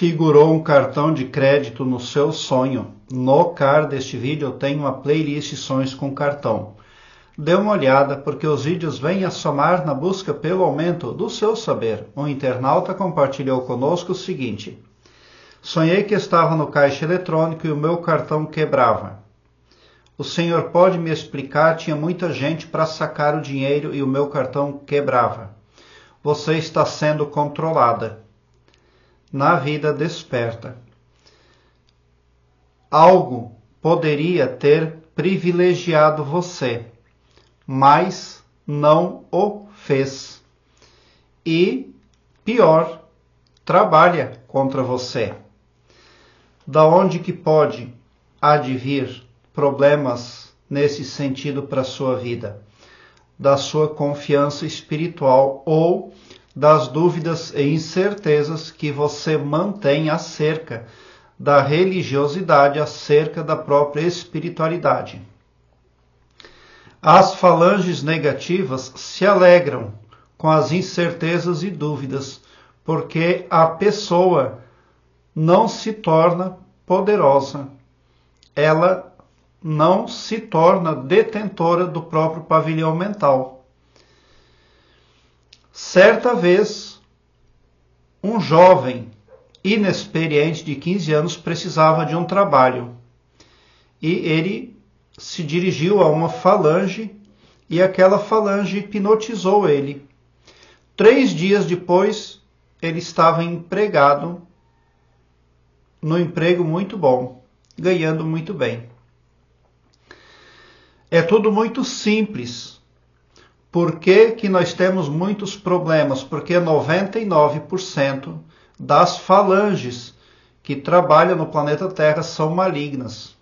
Figurou um cartão de crédito no seu sonho. No card deste vídeo eu tenho uma playlist Sonhos com Cartão. Dê uma olhada porque os vídeos vêm a somar na busca pelo aumento do seu saber. Um internauta compartilhou conosco o seguinte: sonhei que estava no caixa eletrônico e o meu cartão quebrava. O senhor pode me explicar? Tinha muita gente para sacar o dinheiro e o meu cartão quebrava. Você está sendo controlada. Na vida desperta. Algo poderia ter privilegiado você, mas não o fez. E, pior, trabalha contra você. Da onde que pode advir problemas nesse sentido para a sua vida? Da sua confiança espiritual ou das dúvidas e incertezas que você mantém acerca da religiosidade, acerca da própria espiritualidade. As falanges negativas se alegram com as incertezas e dúvidas, porque a pessoa não se torna poderosa, ela não se torna detentora do próprio pavilhão mental. Certa vez, um jovem inexperiente de 15 anos precisava de um trabalho e ele se dirigiu a uma falange e aquela falange hipnotizou ele. 3 dias depois, ele estava empregado no emprego muito bom, ganhando muito bem. É tudo muito simples. Por que nós temos muitos problemas? Porque 99% das falanges que trabalham no planeta Terra são malignas.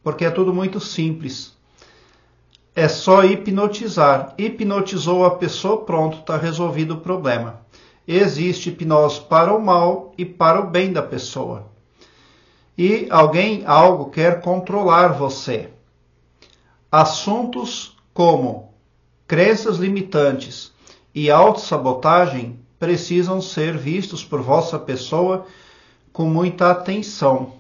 Porque é tudo muito simples. É só hipnotizar. Hipnotizou a pessoa, pronto, está resolvido o problema. Existe hipnose para o mal e para o bem da pessoa. E algo quer controlar você. Assuntos como crenças limitantes e autossabotagem precisam ser vistos por vossa pessoa com muita atenção,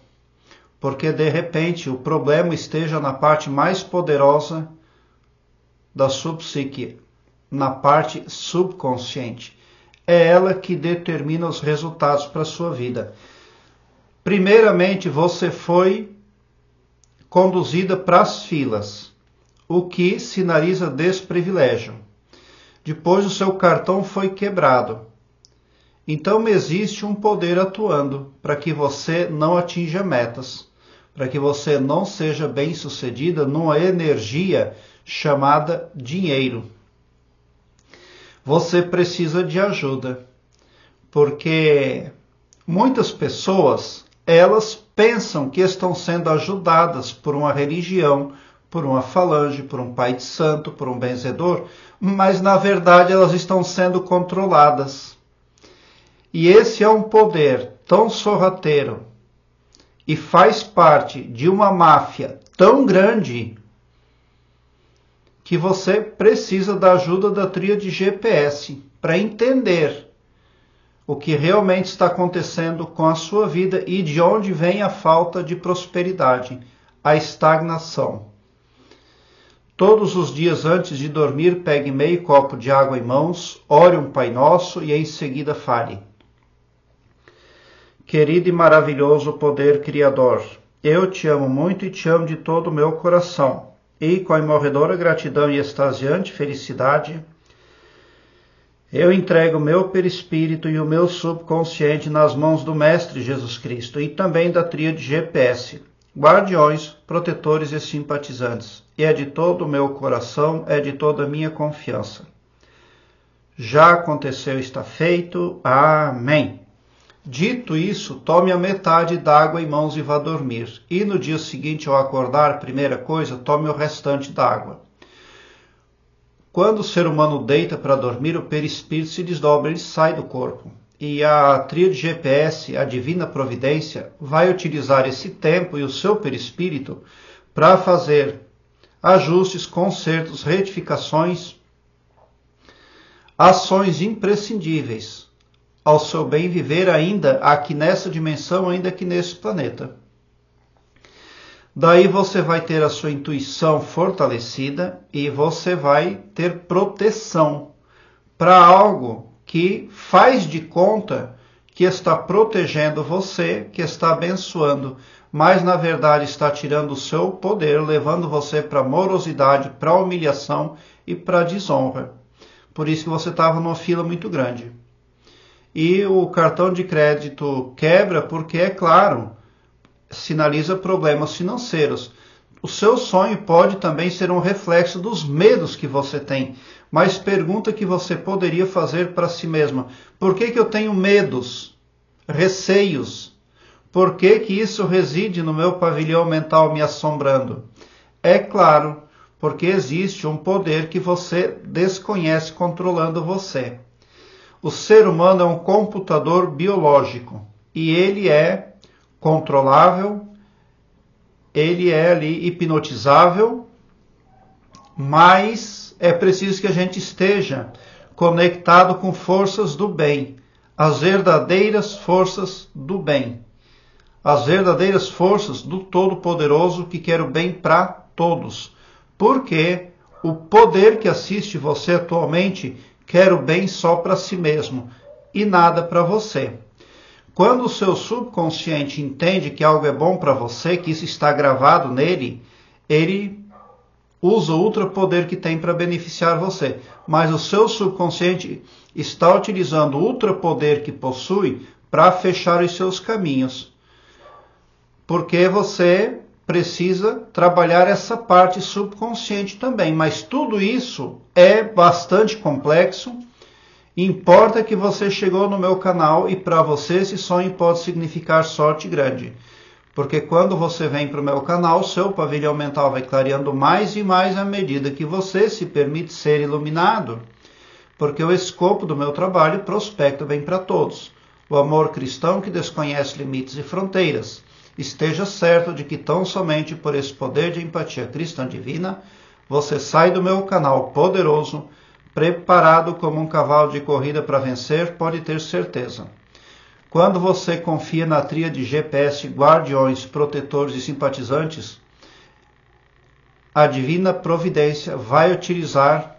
porque de repente o problema esteja na parte mais poderosa da sua psique, na parte subconsciente. É ela que determina os resultados para a sua vida. Primeiramente, você foi conduzida para as filas, o que sinaliza desprivilégio. Depois o seu cartão foi quebrado. Então existe um poder atuando para que você não atinja metas, para que você não seja bem-sucedida numa energia chamada dinheiro. Você precisa de ajuda, porque muitas pessoas, elas pensam que estão sendo ajudadas por uma religião, por uma falange, por um pai de santo, por um benzedor, mas na verdade elas estão sendo controladas. E esse é um poder tão sorrateiro e faz parte de uma máfia tão grande que você precisa da ajuda da tríade GPS para entender o que realmente está acontecendo com a sua vida e de onde vem a falta de prosperidade, a estagnação. Todos os dias antes de dormir, pegue meio copo de água em mãos, ore um Pai Nosso e em seguida fale: querido e maravilhoso poder criador, eu te amo muito e te amo de todo o meu coração. E com a imorredora gratidão e extasiante felicidade, eu entrego o meu perispírito e o meu subconsciente nas mãos do Mestre Jesus Cristo e também da tríade GPS, guardiões, protetores e simpatizantes. E é de todo o meu coração, é de toda a minha confiança. Já aconteceu, está feito. Amém. Dito isso, tome a metade da água em mãos e vá dormir. E no dia seguinte, ao acordar, primeira coisa, tome o restante da água. Quando o ser humano deita para dormir, o perispírito se desdobra, ele sai do corpo. E a tríade GPS, a divina providência, vai utilizar esse tempo e o seu perispírito para fazer ajustes, consertos, retificações, ações imprescindíveis ao seu bem viver ainda aqui nessa dimensão, ainda aqui nesse planeta. Daí você vai ter a sua intuição fortalecida e você vai ter proteção para algo que faz de conta que está protegendo você, que está abençoando, mas na verdade está tirando o seu poder, levando você para a morosidade, para a humilhação e para a desonra. Por isso que você estava numa fila muito grande. E o cartão de crédito quebra porque, é claro, sinaliza problemas financeiros. O seu sonho pode também ser um reflexo dos medos que você tem. Mas pergunta que você poderia fazer para si mesma: por que eu tenho medos, receios? Por que isso reside no meu pavilhão mental me assombrando? É claro, porque existe um poder que você desconhece controlando você. O ser humano é um computador biológico e ele é controlável, ele é ali hipnotizável, mas é preciso que a gente esteja conectado com forças do bem, as verdadeiras forças do bem, as verdadeiras forças do Todo-Poderoso que quer o bem para todos, porque o poder que assiste você atualmente quer o bem só para si mesmo e nada para você. Quando o seu subconsciente entende que algo é bom para você, que isso está gravado nele, ele usa o ultrapoder que tem para beneficiar você. Mas o seu subconsciente está utilizando o ultrapoder que possui para fechar os seus caminhos. Porque você precisa trabalhar essa parte subconsciente também. Mas tudo isso é bastante complexo. Importa que você chegou no meu canal e para você esse sonho pode significar sorte grande. Porque quando você vem para o meu canal, seu pavilhão mental vai clareando mais e mais à medida que você se permite ser iluminado. Porque o escopo do meu trabalho prospecta bem para todos. O amor cristão que desconhece limites e fronteiras. Esteja certo de que tão somente por esse poder de empatia cristã divina, você sai do meu canal poderoso, preparado como um cavalo de corrida para vencer, pode ter certeza. Quando você confia na tríade GPS, guardiões, protetores e simpatizantes, a divina providência vai utilizar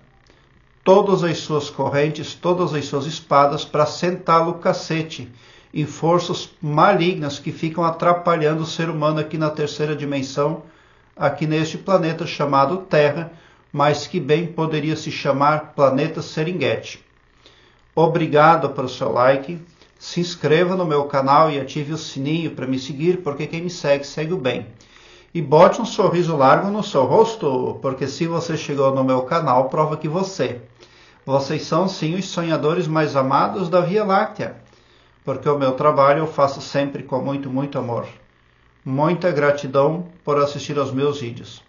todas as suas correntes, todas as suas espadas para sentá-lo o cacete em forças malignas que ficam atrapalhando o ser humano aqui na terceira dimensão, aqui neste planeta chamado Terra, mas que bem poderia se chamar Planeta Seringuete. Obrigado pelo seu like, se inscreva no meu canal e ative o sininho para me seguir, porque quem me segue, segue o bem. E bote um sorriso largo no seu rosto, porque se você chegou no meu canal, prova que vocês são sim os sonhadores mais amados da Via Láctea, porque o meu trabalho eu faço sempre com muito, muito amor. Muita gratidão por assistir aos meus vídeos.